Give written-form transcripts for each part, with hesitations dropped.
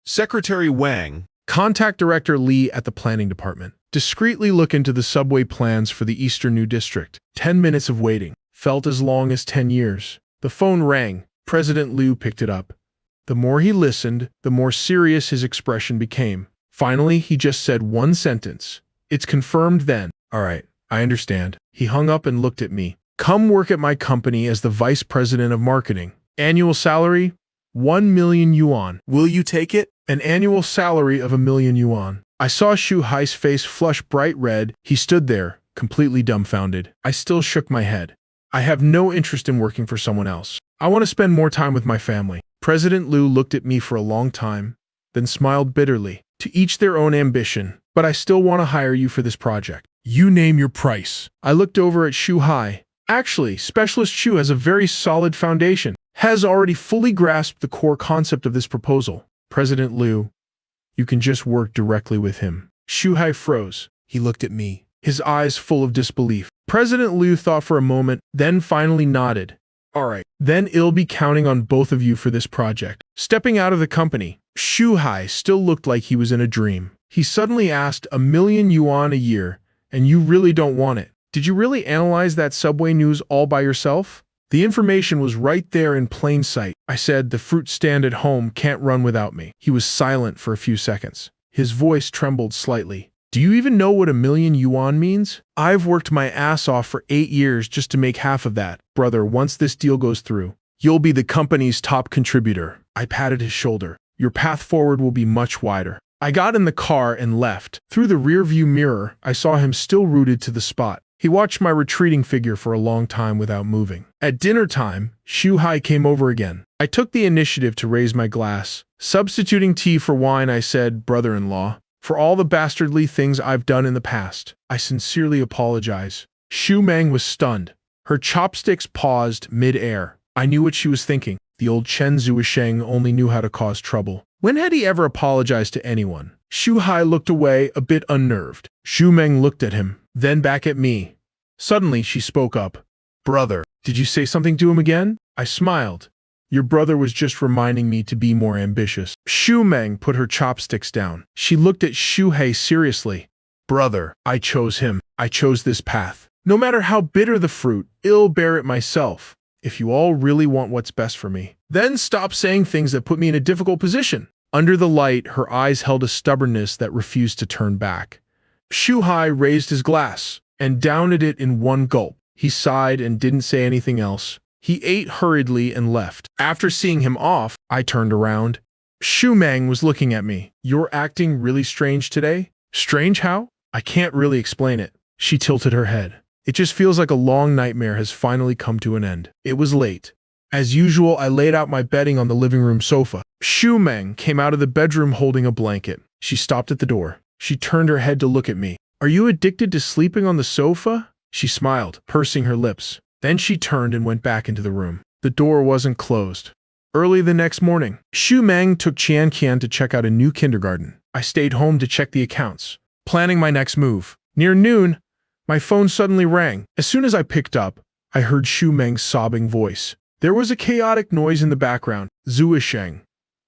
Secretary Wang. Contact Director Lee at the planning department. Discreetly look into the subway plans for the Eastern New District. 10 minutes of waiting. Felt as long as 10 years. The phone rang. President Liu picked it up. The more he listened, the more serious his expression became. Finally, he just said one sentence. It's confirmed then. All right, I understand. He hung up and looked at me. Come work at my company as the vice president of marketing. Annual salary? 1 million yuan. Will you take it? An annual salary of 1 million yuan. I saw Shu Hai's face flush bright red. He stood there, completely dumbfounded. I still shook my head. I have no interest in working for someone else. I want to spend more time with my family. President Liu looked at me for a long time, then smiled bitterly. To each their own ambition, but I still want to hire you for this project. You name your price. I looked over at Shu Hai. Actually, Specialist Shu has a very solid foundation, has already fully grasped the core concept of this proposal. President Liu, you can just work directly with him. Shu Hai froze. He looked at me, his eyes full of disbelief. President Liu thought for a moment, then finally nodded. All right, then I'll be counting on both of you for this project. Stepping out of the company, Shu Hai still looked like he was in a dream. He suddenly asked 1 million yuan a year, and you really don't want it. Did you really analyze that subway news all by yourself? The information was right there in plain sight. I said, the fruit stand at home can't run without me. He was silent for a few seconds. His voice trembled slightly. Do you even know what 1 million yuan means? I've worked my ass off for 8 years just to make half of that. Brother, once this deal goes through, you'll be the company's top contributor. I patted his shoulder. Your path forward will be much wider. I got in the car and left. Through the rearview mirror, I saw him still rooted to the spot. He watched my retreating figure for a long time without moving. At dinner time, Shu Hai came over again. I took the initiative to raise my glass. Substituting tea for wine, I said, brother-in-law, for all the bastardly things I've done in the past, I sincerely apologize. Shu Meng was stunned. Her chopsticks paused mid-air. I knew what she was thinking. The old Chen Zuisheng only knew how to cause trouble. When had he ever apologized to anyone? Shu Hai looked away, a bit unnerved. Shu Meng looked at him, then back at me. Suddenly, she spoke up. Brother, did you say something to him again? I smiled. Your brother was just reminding me to be more ambitious. Shu Meng put her chopsticks down. She looked at Shu Hai seriously. Brother, I chose him. I chose this path. No matter how bitter the fruit, I'll bear it myself. If you all really want what's best for me, then stop saying things that put me in a difficult position. Under the light, her eyes held a stubbornness that refused to turn back. Shu Hai raised his glass and downed it in one gulp. He sighed and didn't say anything else. He ate hurriedly and left. After seeing him off, I turned around. Shu Meng was looking at me. You're acting really strange today? Strange how? I can't really explain it. She tilted her head. It just feels like a long nightmare has finally come to an end. It was late. As usual, I laid out my bedding on the living room sofa. Shu Meng came out of the bedroom holding a blanket. She stopped at the door. She turned her head to look at me. Are you addicted to sleeping on the sofa? She smiled, pursing her lips. Then she turned and went back into the room. The door wasn't closed. Early the next morning, Shu Meng took Qian Qian to check out a new kindergarten. I stayed home to check the accounts, planning my next move. Near noon, my phone suddenly rang. As soon as I picked up, I heard Shu Meng's sobbing voice. There was a chaotic noise in the background. Zuisheng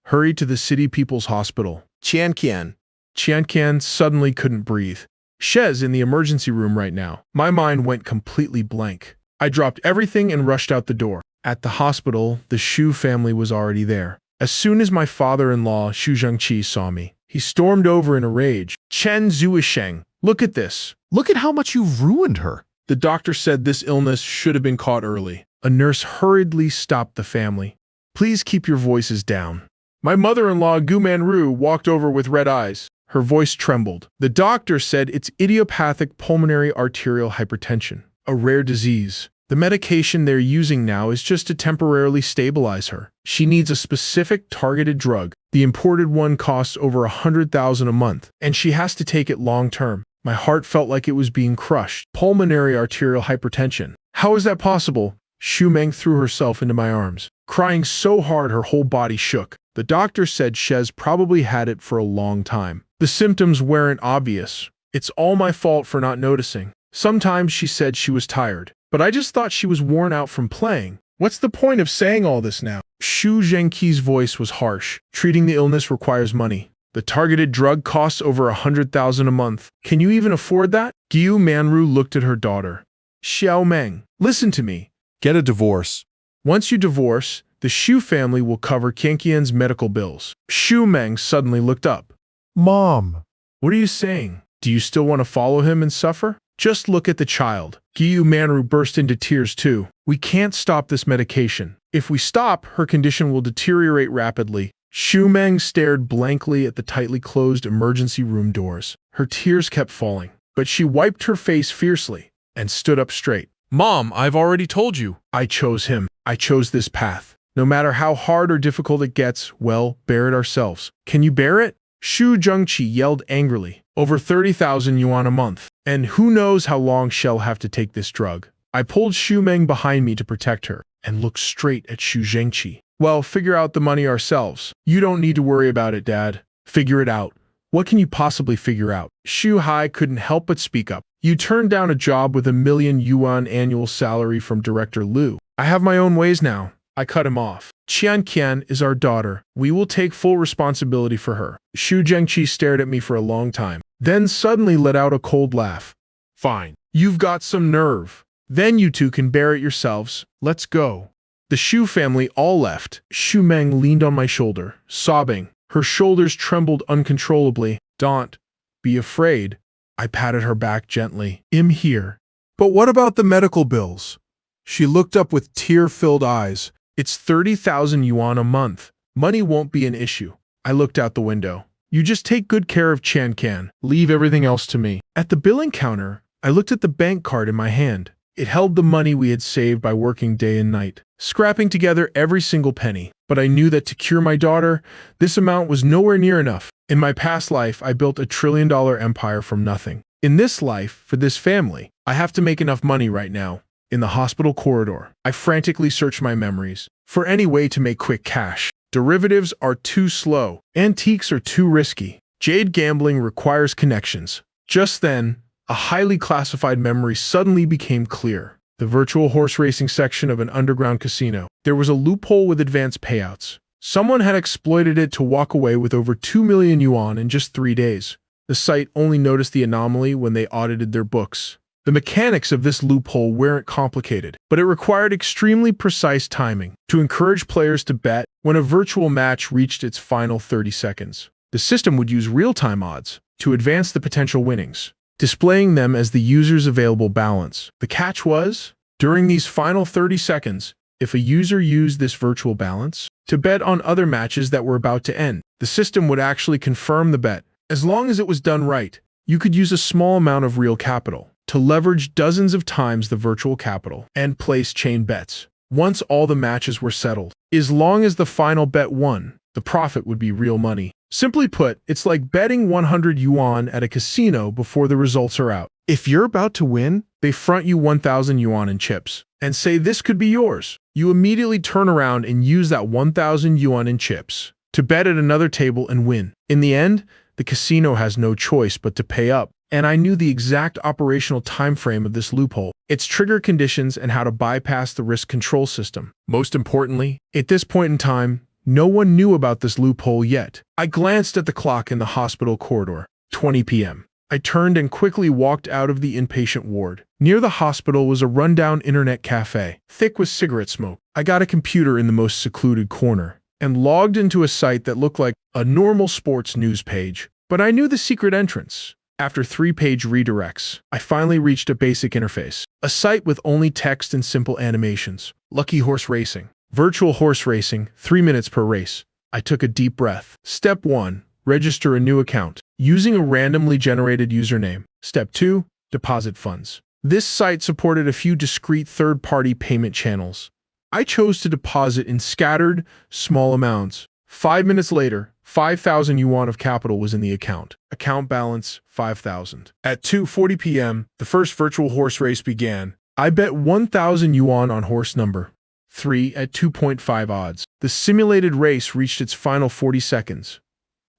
hurried to the city people's hospital. Qian Qian. Qian Qian suddenly couldn't breathe. Shez in the emergency room right now. My mind went completely blank. I dropped everything and rushed out the door. At the hospital, the Shu family was already there. As soon as my father-in-law, Xu Zhengqi, saw me, he stormed over in a rage. Chen Zuisheng, look at this. Look at how much you've ruined her. The doctor said this illness should have been caught early. A nurse hurriedly stopped the family. Please keep your voices down. My mother-in-law, Gu Manru, walked over with red eyes. Her voice trembled. The doctor said it's idiopathic pulmonary arterial hypertension, a rare disease. The medication they're using now is just to temporarily stabilize her. She needs a specific targeted drug. The imported one costs over 100,000 a month, and she has to take it long-term. My heart felt like it was being crushed. Pulmonary arterial hypertension. How is that possible? Shu Meng threw herself into my arms, crying so hard her whole body shook. The doctor said Shez probably had it for a long time. The symptoms weren't obvious. It's all my fault for not noticing. Sometimes she said she was tired, but I just thought she was worn out from playing. What's the point of saying all this now? Xu Zhengqi's voice was harsh. Treating the illness requires money. The targeted drug costs over 100,000 a month. Can you even afford that? Guo Manru looked at her daughter. Xiao Meng, listen to me. Get a divorce. Once you divorce, the Xu family will cover Qianqian's medical bills. Xu Meng suddenly looked up. Mom. What are you saying? Do you still want to follow him and suffer? Just look at the child. Guo Manru burst into tears too. We can't stop this medication. If we stop, her condition will deteriorate rapidly. Xu Meng stared blankly at the tightly closed emergency room doors. Her tears kept falling, but she wiped her face fiercely and stood up straight. Mom, I've already told you. I chose him. I chose this path. No matter how hard or difficult it gets, well, bear it ourselves. Can you bear it? Xu Zhengqi yelled angrily. Over 30,000 yuan a month. And who knows how long she'll have to take this drug. I pulled Xu Meng behind me to protect her and looked straight at Xu Zhengqi. Well, figure out the money ourselves. You don't need to worry about it, Dad. Figure it out. What can you possibly figure out? Xu Hai couldn't help but speak up. You turned down a job with 1 million yuan annual salary from Director Liu. I have my own ways now. I cut him off. Qian is our daughter. We will take full responsibility for her. Xu Zhengqi stared at me for a long time, then suddenly let out a cold laugh. Fine. You've got some nerve. Then you two can bear it yourselves. Let's go. The Xu family all left. Xu Meng leaned on my shoulder, sobbing. Her shoulders trembled uncontrollably. Don't be afraid. I patted her back gently. I'm here. But what about the medical bills? She looked up with tear-filled eyes. It's 30,000 yuan a month. Money won't be an issue. I looked out the window. You just take good care of Qianqian. Leave everything else to me. At the billing counter, I looked at the bank card in my hand. It held the money we had saved by working day and night, scrapping together every single penny. But I knew that to cure my daughter, this amount was nowhere near enough. In my past life, I built $1 trillion empire from nothing. In this life, for this family, I have to make enough money right now. In the hospital corridor, I frantically searched my memories for any way to make quick cash. Derivatives are too slow. Antiques are too risky. Jade gambling requires connections. Just then, a highly classified memory suddenly became clear. The virtual horse racing section of an underground casino. There was a loophole with advanced payouts. Someone had exploited it to walk away with over 2 million yuan in just 3 days. The site only noticed the anomaly when they audited their books. The mechanics of this loophole weren't complicated, but it required extremely precise timing to encourage players to bet when a virtual match reached its final 30 seconds. The system would use real-time odds to advance the potential winnings, displaying them as the user's available balance. The catch was, during these final 30 seconds, if a user used this virtual balance to bet on other matches that were about to end, the system would actually confirm the bet. As long as it was done right, you could use a small amount of real capital to leverage dozens of times the virtual capital and place chain bets. Once all the matches were settled, as long as the final bet won, the profit would be real money. Simply put, it's like betting 100 yuan at a casino before the results are out. If you're about to win, they front you 1,000 yuan in chips and say this could be yours. You immediately turn around and use that 1,000 yuan in chips to bet at another table and win. In the end, the casino has no choice but to pay up. And I knew the exact operational time frame of this loophole, its trigger conditions, and how to bypass the risk control system. Most importantly, at this point in time, no one knew about this loophole yet. I glanced at the clock in the hospital corridor. 20 p.m. I turned and quickly walked out of the inpatient ward. Near the hospital was a rundown internet cafe, thick with cigarette smoke. I got a computer in the most secluded corner and logged into a site that looked like a normal sports news page. But I knew the secret entrance. After 3-page redirects, I finally reached a basic interface. A site with only text and simple animations. Lucky Horse Racing. Virtual horse racing, 3 minutes per race. I took a deep breath. Step 1. Register a new account, using a randomly generated username. Step 2. Deposit funds. This site supported a few discrete third-party payment channels. I chose to deposit in scattered, small amounts. 5 minutes later, 5,000 yuan of capital was in the account. Account balance, 5,000. At 2:40 p.m., the first virtual horse race began. I bet 1,000 yuan on horse number 3 at 2.5 odds. The simulated race reached its final 40 seconds.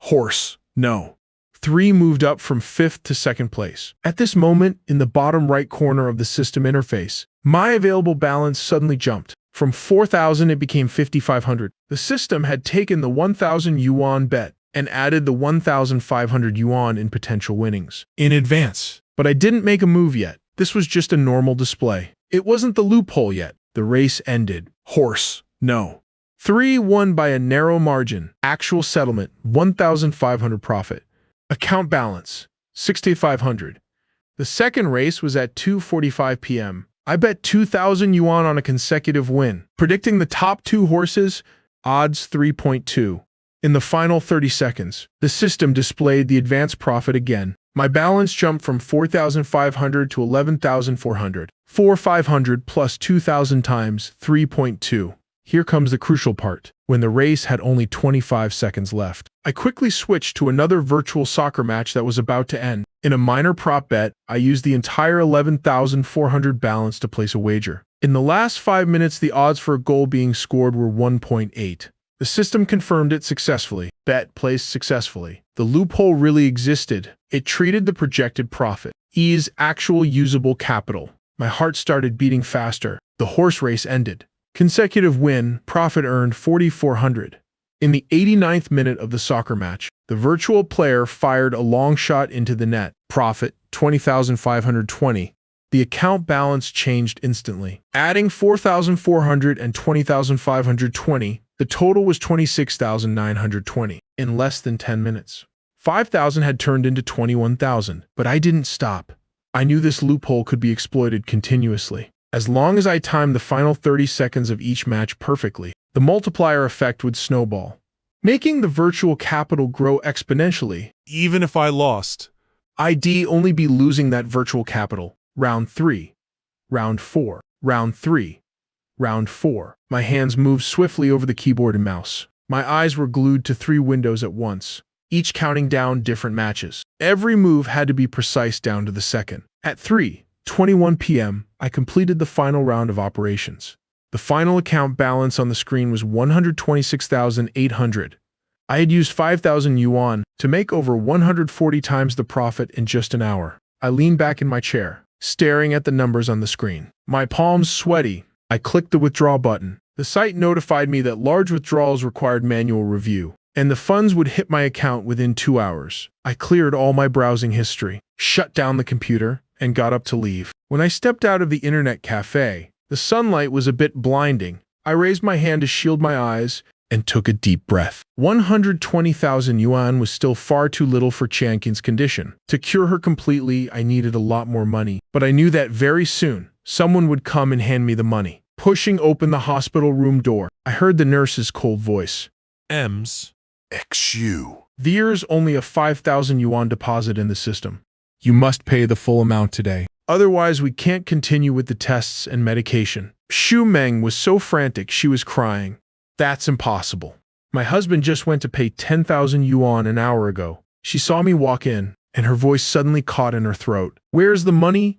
Horse, no. 3 moved up from 5th to 2nd place. At this moment, in the bottom right corner of the system interface, my available balance suddenly jumped. From 4,000 it became 5,500. The system had taken the 1,000 yuan bet and added the 1,500 yuan in potential winnings in advance. But I didn't make a move yet. This was just a normal display. It wasn't the loophole yet. The race ended. Horse. No. 3 won by a narrow margin. Actual settlement, 1,500 profit. Account balance, 6,500. The second race was at 2:45 p.m. I bet 2,000 yuan on a consecutive win. Predicting the top 2 horses, odds 3.2. In the final 30 seconds, the system displayed the advance profit again. My balance jumped from 4,500 to 11,400. 4,500 plus 2,000 times 3.2. Here comes the crucial part. When the race had only 25 seconds left, I quickly switched to another virtual soccer match that was about to end. In a minor prop bet, I used the entire 11,400 balance to place a wager. In the last 5 minutes, the odds for a goal being scored were 1.8. The system confirmed it successfully. Bet placed successfully. The loophole really existed. It treated the projected profit as actual usable capital. My heart started beating faster. The horse race ended. Consecutive win, profit earned 4,400. In the 89th minute of the soccer match, the virtual player fired a long shot into the net. Profit, 20,520. The account balance changed instantly. Adding 4,400 and 20,520, the total was 26,920. In less than 10 minutes. 5,000 had turned into 21,000, but I didn't stop. I knew this loophole could be exploited continuously. As long as I timed the final 30 seconds of each match perfectly, the multiplier effect would snowball, making the virtual capital grow exponentially. Even if I lost, I'd only be losing that virtual capital. Round 3. Round 4. Round 3. Round 4. My hands moved swiftly over the keyboard and mouse. My eyes were glued to 3 windows at once, each counting down different matches. Every move had to be precise down to the second. At 3:21 p.m., I completed the final round of operations. The final account balance on the screen was 126,800. I had used 5,000 yuan to make over 140 times the profit in just an hour. I leaned back in my chair, staring at the numbers on the screen. My palms sweaty. I clicked the withdraw button. The site notified me that large withdrawals required manual review, and the funds would hit my account within 2 hours. I cleared all my browsing history, shut down the computer, and got up to leave. When I stepped out of the internet cafe, the sunlight was a bit blinding. I raised my hand to shield my eyes and took a deep breath. 120,000 yuan was still far too little for Qianqin's condition. To cure her completely, I needed a lot more money. But I knew that very soon, someone would come and hand me the money. Pushing open the hospital room door, I heard the nurse's cold voice. Ems. XU. There's only a 5,000 yuan deposit in the system. You must pay the full amount today. Otherwise, we can't continue with the tests and medication. Xu Meng was so frantic she was crying. That's impossible. My husband just went to pay 10,000 yuan an hour ago. She saw me walk in, and her voice suddenly caught in her throat. Where's the money?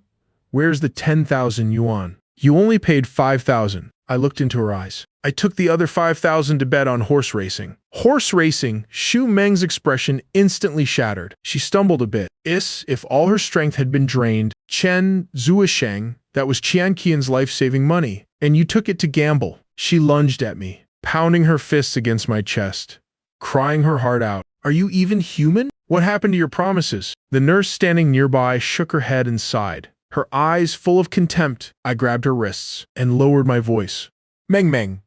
Where's the 10,000 yuan? You only paid 5,000. I looked into her eyes. I took the other 5,000 to bet on horse racing. Horse racing? Xu Meng's expression instantly shattered. She stumbled a bit. If all her strength had been drained, Chen Zuisheng, that was Qianqian's life-saving money, and you took it to gamble. She lunged at me, pounding her fists against my chest, crying her heart out. Are you even human? What happened to your promises? The nurse standing nearby shook her head and sighed. Her eyes full of contempt. I grabbed her wrists and lowered my voice. Meng,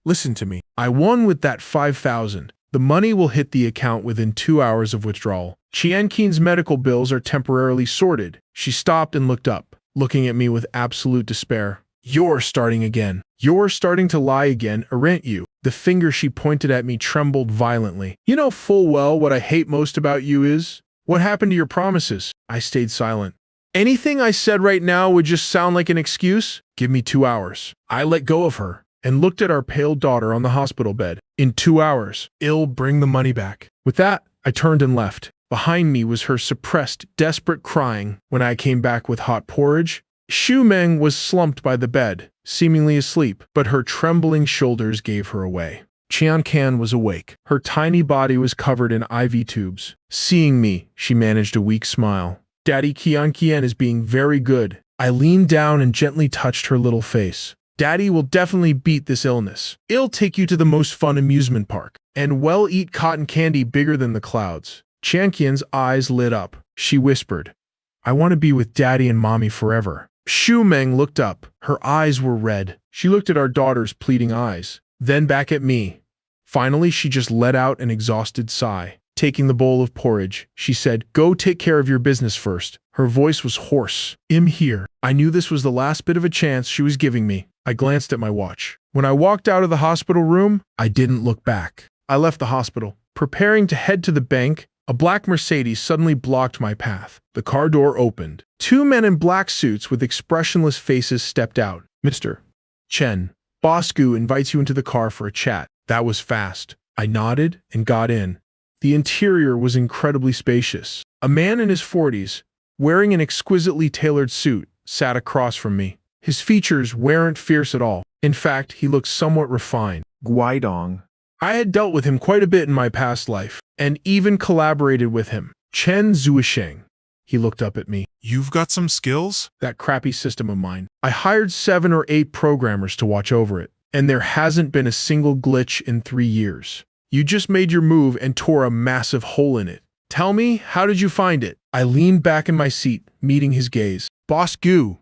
listen to me. I won with that 5,000. The money will hit the account within 2 hours of withdrawal. Qianqin's medical bills are temporarily sorted. She stopped and looked up, looking at me with absolute despair. You're starting again. You're starting to lie again, aren't you? The finger she pointed at me trembled violently. You know full well what I hate most about you is? What happened to your promises? I stayed silent. Anything I said right now would just sound like an excuse? Give me 2 hours. I let go of her and looked at our pale daughter on the hospital bed. In 2 hours, I'll bring the money back. With that, I turned and left. Behind me was her suppressed, desperate crying. When I came back with hot porridge, Xu Meng was slumped by the bed, seemingly asleep, but her trembling shoulders gave her away. Qianqian was awake. Her tiny body was covered in IV tubes. Seeing me, she managed a weak smile. Daddy, Qianqian is being very good. I leaned down and gently touched her little face. Daddy will definitely beat this illness. It'll take you to the most fun amusement park, and eat cotton candy bigger than the clouds. Chiangqian's eyes lit up. She whispered, I want to be with Daddy and Mommy forever. Xu Meng looked up. Her eyes were red. She looked at our daughter's pleading eyes, then back at me. Finally, she just let out an exhausted sigh. Taking the bowl of porridge, she said, Go take care of your business first. Her voice was hoarse. I'm here. I knew this was the last bit of a chance she was giving me. I glanced at my watch. When I walked out of the hospital room, I didn't look back. I left the hospital. Preparing to head to the bank, a black Mercedes suddenly blocked my path. The car door opened. Two men in black suits with expressionless faces stepped out. Mr. Chen, Boss Gu invites you into the car for a chat. That was fast. I nodded and got in. The interior was incredibly spacious. A man in his 40s, wearing an exquisitely tailored suit, sat across from me. His features weren't fierce at all. In fact, he looked somewhat refined. Guidong. I had dealt with him quite a bit in my past life, and even collaborated with him. Chen Zuisheng. He looked up at me. You've got some skills? That crappy system of mine. I hired 7 or 8 programmers to watch over it, and there hasn't been a single glitch in 3 years. You just made your move and tore a massive hole in it. Tell me, how did you find it? I leaned back in my seat, meeting his gaze. Boss Gu,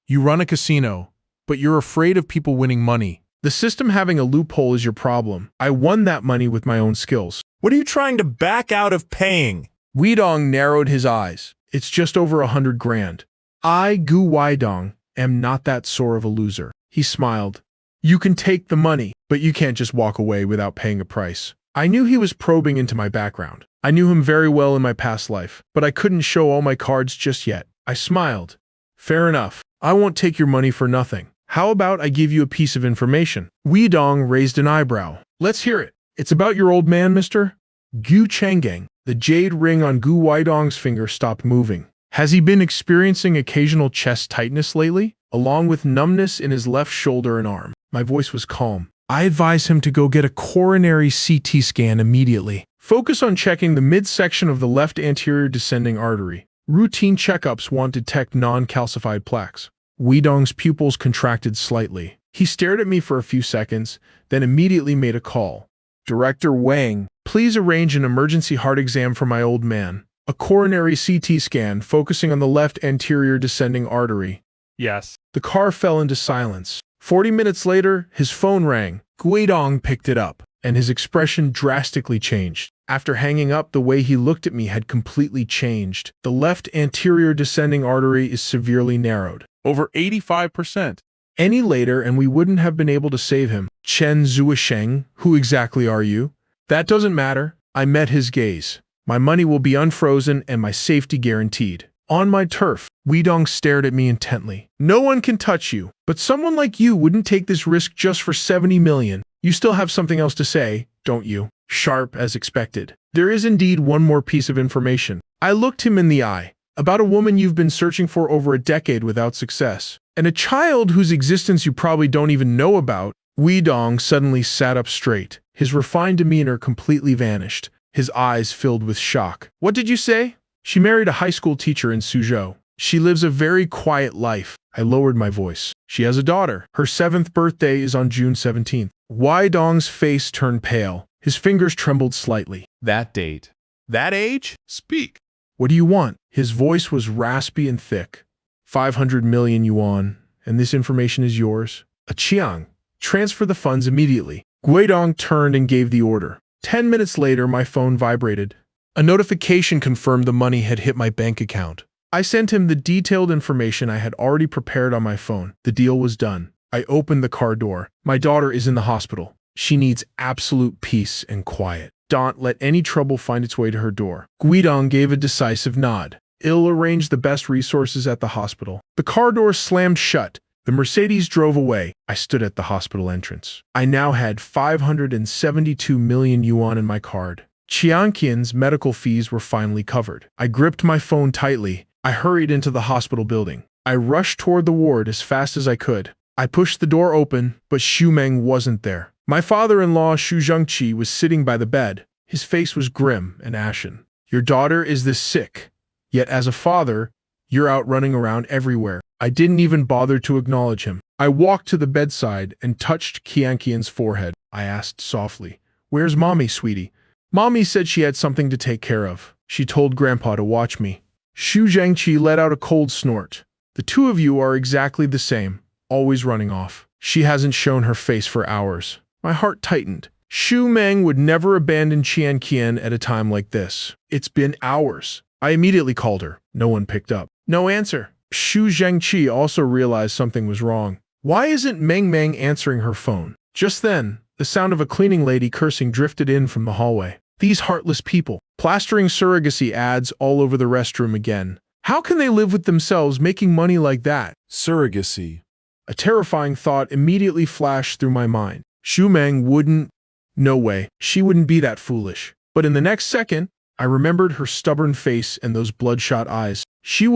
you run a casino, but you're afraid of people winning money. The system having a loophole is your problem. I won that money with my own skills. What are you trying to back out of paying? Weidong narrowed his eyes. It's just over 100 grand. I, Gu Weidong, am not that sore of a loser. He smiled. You can take the money, but you can't just walk away without paying a price. I knew he was probing into my background. I knew him very well in my past life, but I couldn't show all my cards just yet. I smiled. Fair enough. I won't take your money for nothing. How about I give you a piece of information? Weidong raised an eyebrow. Let's hear it. It's about your old man, mister? Gu Changgang. The jade ring on Gu Weidong's finger stopped moving. Has he been experiencing occasional chest tightness lately, along with numbness in his left shoulder and arm? My voice was calm. I advise him to go get a coronary CT scan immediately. Focus on checking the midsection of the left anterior descending artery. Routine checkups won't detect non-calcified plaques. Weidong's pupils contracted slightly. He stared at me for a few seconds, then immediately made a call. Director Wang, please arrange an emergency heart exam for my old man. A coronary CT scan focusing on the left anterior descending artery. Yes. The car fell into silence. 40 minutes later, his phone rang. Guidong picked it up, and his expression drastically changed. After hanging up, the way he looked at me had completely changed. The left anterior descending artery is severely narrowed. Over 85%. Any later, and we wouldn't have been able to save him. Chen Zuisheng, who exactly are you? That doesn't matter. I met his gaze. My money will be unfrozen and my safety guaranteed. On my turf, Weidong stared at me intently. No one can touch you, but someone like you wouldn't take this risk just for 70 million. You still have something else to say, don't you? Sharp as expected. There is indeed one more piece of information. I looked him in the eye. About a woman you've been searching for over a decade without success. And a child whose existence you probably don't even know about. Weidong suddenly sat up straight. His refined demeanor completely vanished. His eyes filled with shock. What did you say? She married a high school teacher in Suzhou. She lives a very quiet life. I lowered my voice. She has a daughter. Her 7th birthday is on June 17th. Weidong's face turned pale. His fingers trembled slightly. That date. That age? Speak. What do you want? His voice was raspy and thick. 500 million yuan, and this information is yours. A Chiang. Transfer the funds immediately. Guidong turned and gave the order. 10 minutes later, my phone vibrated. A notification confirmed the money had hit my bank account. I sent him the detailed information I had already prepared on my phone. The deal was done. I opened the car door. My daughter is in the hospital. She needs absolute peace and quiet. Don't let any trouble find its way to her door. Guidong gave a decisive nod. I'll arrange the best resources at the hospital. The car door slammed shut. The Mercedes drove away. I stood at the hospital entrance. I now had 572 million yuan in my card. Chiangqian's medical fees were finally covered. I gripped my phone tightly. I hurried into the hospital building. I rushed toward the ward as fast as I could. I pushed the door open, but Xu Meng wasn't there. My father-in-law Xu Zhengqi was sitting by the bed. His face was grim and ashen. Your daughter is this sick, yet as a father, you're out running around everywhere. I didn't even bother to acknowledge him. I walked to the bedside and touched Kian's forehead. I asked softly, "Where's Mommy, sweetie?" Mommy said she had something to take care of. She told Grandpa to watch me. Xu Zhangqi let out a cold snort. The two of you are exactly the same, always running off. She hasn't shown her face for hours. My heart tightened. Xu Meng would never abandon Qian at a time like this. It's been hours. I immediately called her. No one picked up. No answer. Xu Zhangqi also realized something was wrong. Why isn't Meng answering her phone? Just then, the sound of a cleaning lady cursing drifted in from the hallway. These heartless people, plastering surrogacy ads all over the restroom again. How can they live with themselves making money like that? Surrogacy. A terrifying thought immediately flashed through my mind. Xu Meng wouldn't. No way. She wouldn't be that foolish. But in the next second, I remembered her stubborn face and those bloodshot eyes. She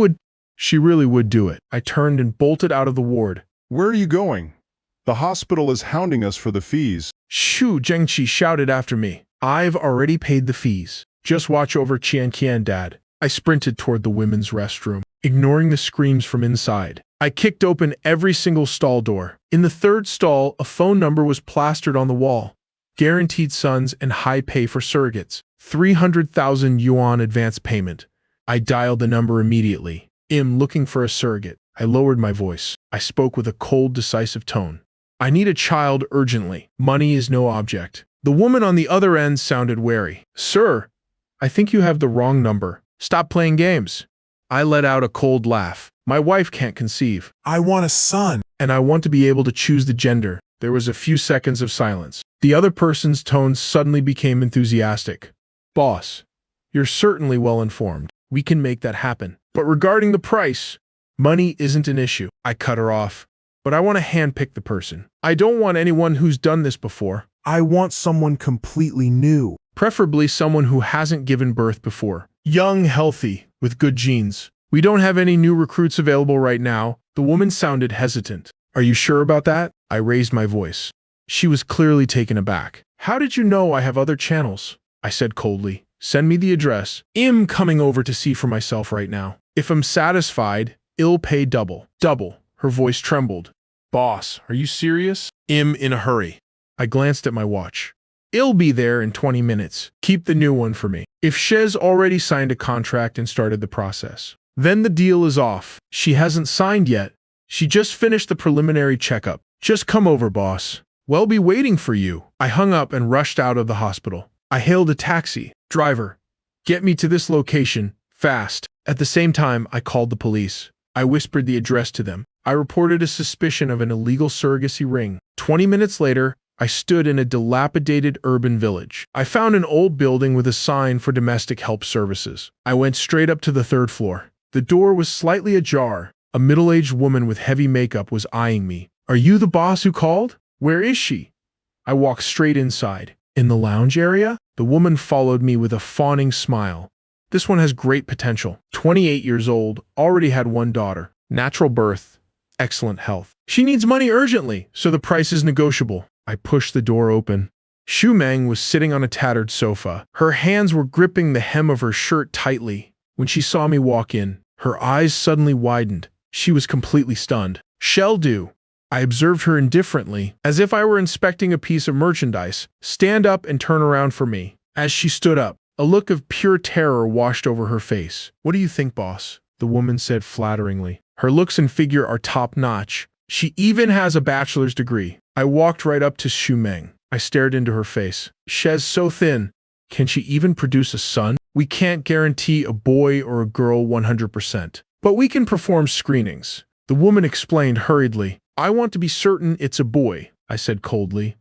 really would do it. I turned and bolted out of the ward. Where are you going? The hospital is hounding us for the fees. Xu Zhangqi shouted after me. I've already paid the fees. Just watch over Qian, Dad. I sprinted toward the women's restroom, ignoring the screams from inside. I kicked open every single stall door. In the third stall, a phone number was plastered on the wall. Guaranteed sons and high pay for surrogates. 300,000 yuan advance payment. I dialed the number immediately. Looking for a surrogate. I lowered my voice. I spoke with a cold, decisive tone. I need a child urgently. Money is no object. The woman on the other end sounded wary. Sir, I think you have the wrong number. Stop playing games. I let out a cold laugh. My wife can't conceive. I want a son. And I want to be able to choose the gender. There was a few seconds of silence. The other person's tone suddenly became enthusiastic. Boss, you're certainly well informed. We can make that happen. But regarding the price, money isn't an issue. I cut her off. But I want to handpick the person. I don't want anyone who's done this before. I want someone completely new. Preferably someone who hasn't given birth before. Young, healthy, with good genes. We don't have any new recruits available right now. The woman sounded hesitant. Are you sure about that? I raised my voice. She was clearly taken aback. How did you know I have other channels? I said coldly. Send me the address. I'm coming over to see for myself right now. If I'm satisfied, I'll pay double. Double. Her voice trembled. Boss, are you serious? I'm in a hurry. I glanced at my watch. I'll be there in 20 minutes. Keep the new one for me. If Shez already signed a contract and started the process, then the deal is off. She hasn't signed yet. She just finished the preliminary checkup. Just come over, boss. We'll be waiting for you. I hung up and rushed out of the hospital. I hailed a taxi. Driver, get me to this location, fast. At the same time, I called the police. I whispered the address to them. I reported a suspicion of an illegal surrogacy ring. 20 minutes later, I stood in a dilapidated urban village. I found an old building with a sign for domestic help services. I went straight up to the third floor. The door was slightly ajar. A middle-aged woman with heavy makeup was eyeing me. Are you the boss who called? Where is she? I walked straight inside. In the lounge area? The woman followed me with a fawning smile. This one has great potential. 28 years old, already had one daughter. Natural birth, excellent health. She needs money urgently, so the price is negotiable. I pushed the door open. Xu Meng was sitting on a tattered sofa. Her hands were gripping the hem of her shirt tightly. When she saw me walk in, her eyes suddenly widened. She was completely stunned. Shall do. I observed her indifferently, as if I were inspecting a piece of merchandise. Stand up and turn around for me. As she stood up, a look of pure terror washed over her face. What do you think, boss? The woman said flatteringly. Her looks and figure are top-notch. She even has a bachelor's degree. I walked right up to Xu Meng. I stared into her face. She's so thin. Can she even produce a son? We can't guarantee a boy or a girl 100%. But we can perform screenings. The woman explained hurriedly. I want to be certain it's a boy, I said coldly.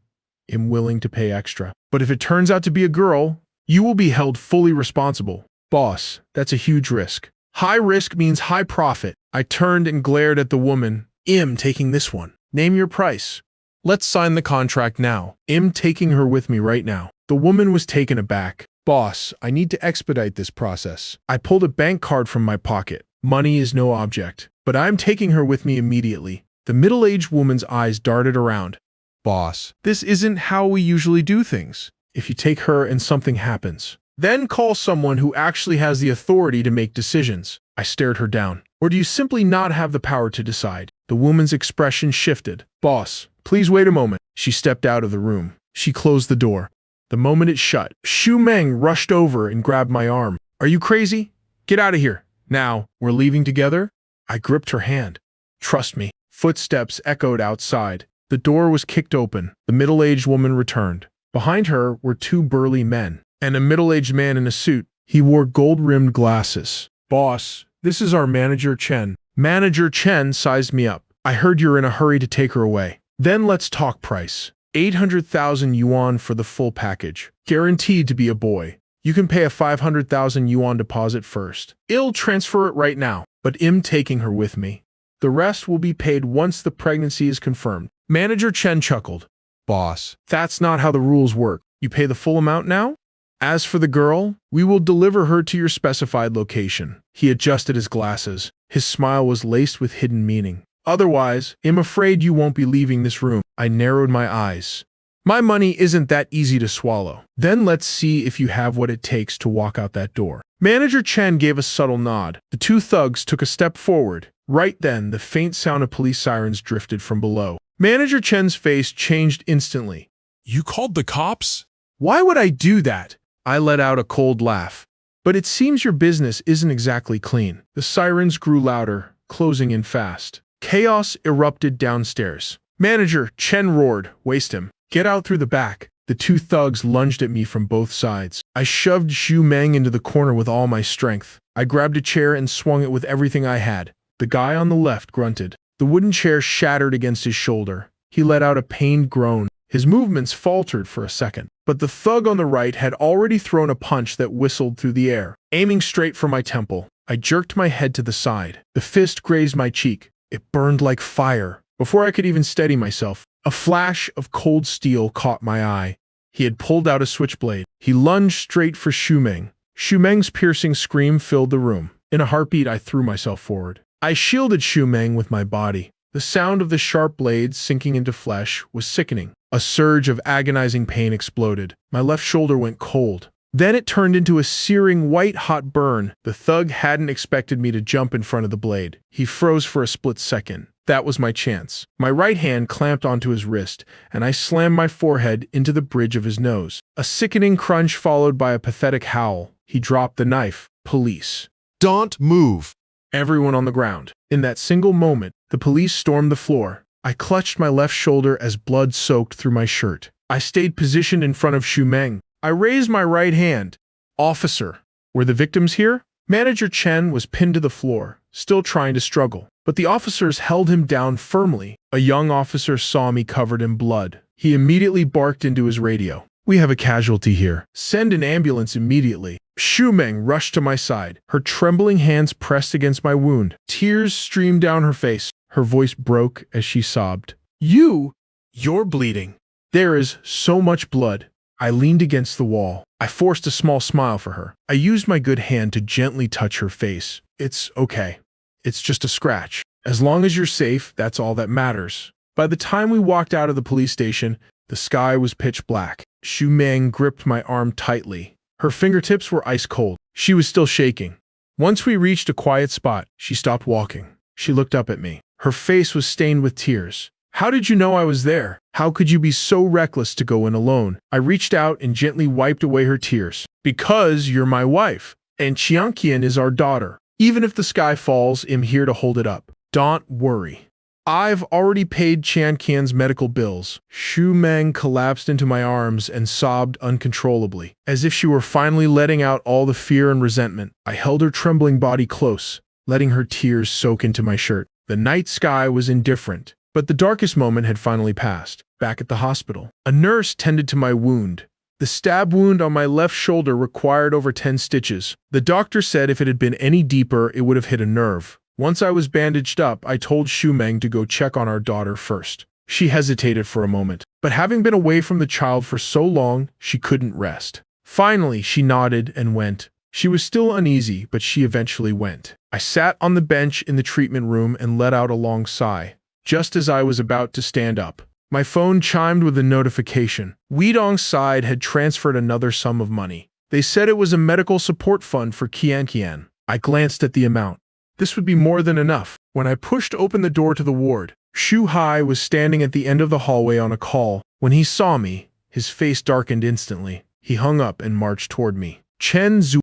I'm willing to pay extra. But if it turns out to be a girl, you will be held fully responsible. Boss, that's a huge risk. High risk means high profit. I turned and glared at the woman. I'm taking this one. Name your price. Let's sign the contract now. I'm taking her with me right now. The woman was taken aback. Boss, I need to expedite this process. I pulled a bank card from my pocket. Money is no object. But I'm taking her with me immediately. The middle-aged woman's eyes darted around. Boss, this isn't how we usually do things. If you take her and something happens, then call someone who actually has the authority to make decisions. I stared her down. Or do you simply not have the power to decide? The woman's expression shifted. Boss, please wait a moment. She stepped out of the room. She closed the door. The moment it shut, Xu Meng rushed over and grabbed my arm. Are you crazy? Get out of here. Now, we're leaving together? I gripped her hand. Trust me. Footsteps echoed outside. The door was kicked open. The middle-aged woman returned. Behind her were two burly men, and a middle-aged man in a suit. He wore gold-rimmed glasses. Boss, this is our manager Chen. Manager Chen sized me up. I heard you're in a hurry to take her away. Then let's talk price. 800,000 yuan for the full package. Guaranteed to be a boy. You can pay a 500,000 yuan deposit first. I'll transfer it right now, but I'm taking her with me. The rest will be paid once the pregnancy is confirmed. Manager Chen chuckled. Boss, that's not how the rules work. You pay the full amount now? As for the girl, we will deliver her to your specified location. He adjusted his glasses. His smile was laced with hidden meaning. Otherwise, I'm afraid you won't be leaving this room. I narrowed my eyes. My money isn't that easy to swallow. Then let's see if you have what it takes to walk out that door. Manager Chen gave a subtle nod. The two thugs took a step forward. Right then, the faint sound of police sirens drifted from below. Manager Chen's face changed instantly. You called the cops? Why would I do that? I let out a cold laugh. But it seems your business isn't exactly clean. The sirens grew louder, closing in fast. Chaos erupted downstairs. Manager Chen roared, "Waste him. Get out through the back." The two thugs lunged at me from both sides. I shoved Xu Meng into the corner with all my strength. I grabbed a chair and swung it with everything I had. The guy on the left grunted. The wooden chair shattered against his shoulder. He let out a pained groan. His movements faltered for a second. But the thug on the right had already thrown a punch that whistled through the air, aiming straight for my temple. I jerked my head to the side. The fist grazed my cheek. It burned like fire. Before I could even steady myself, a flash of cold steel caught my eye. He had pulled out a switchblade. He lunged straight for Xu Meng. Xu Meng's piercing scream filled the room. In a heartbeat, I threw myself forward. I shielded Xu Meng with my body. The sound of the sharp blades sinking into flesh was sickening. A surge of agonizing pain exploded. My left shoulder went cold. Then it turned into a searing white-hot burn. The thug hadn't expected me to jump in front of the blade. He froze for a split second. That was my chance. My right hand clamped onto his wrist, and I slammed my forehead into the bridge of his nose. A sickening crunch followed by a pathetic howl. He dropped the knife. Police. Don't move. Everyone on the ground. In that single moment, the police stormed the floor. I clutched my left shoulder as blood soaked through my shirt. I stayed positioned in front of Xu Meng. I raised my right hand. Officer, were the victims here? Manager Chen was pinned to the floor, still trying to struggle. But the officers held him down firmly. A young officer saw me covered in blood. He immediately barked into his radio. "We have a casualty here. Send an ambulance immediately." Xu Meng rushed to my side. Her trembling hands pressed against my wound. Tears streamed down her face. Her voice broke as she sobbed. You're bleeding. There is so much blood." I leaned against the wall. I forced a small smile for her. I used my good hand to gently touch her face. "It's okay. It's just a scratch. As long as you're safe, that's all that matters." By the time we walked out of the police station, the sky was pitch black. Xu Meng gripped my arm tightly. Her fingertips were ice cold. She was still shaking. Once we reached a quiet spot, she stopped walking. She looked up at me. Her face was stained with tears. "How did you know I was there? How could you be so reckless to go in alone?" I reached out and gently wiped away her tears. "Because you're my wife, and Qianqian is our daughter. Even if the sky falls, I'm here to hold it up. Don't worry. I've already paid Qianqian's medical bills." Xu Meng collapsed into my arms and sobbed uncontrollably, as if she were finally letting out all the fear and resentment. I held her trembling body close, letting her tears soak into my shirt. The night sky was indifferent, but the darkest moment had finally passed. Back at the hospital, a nurse tended to my wound. The stab wound on my left shoulder required over 10 stitches. The doctor said if it had been any deeper, it would have hit a nerve. Once I was bandaged up, I told Xu Meng to go check on our daughter first. She hesitated for a moment, but having been away from the child for so long, she couldn't rest. Finally, she nodded and went. She was still uneasy, but she eventually went. I sat on the bench in the treatment room and let out a long sigh. Just as I was about to stand up, my phone chimed with a notification. Weidong's side had transferred another sum of money. They said it was a medical support fund for Qianqian. I glanced at the amount. This would be more than enough. When I pushed open the door to the ward, Shu Hai was standing at the end of the hallway on a call. When he saw me, his face darkened instantly. He hung up and marched toward me. Chen Zhu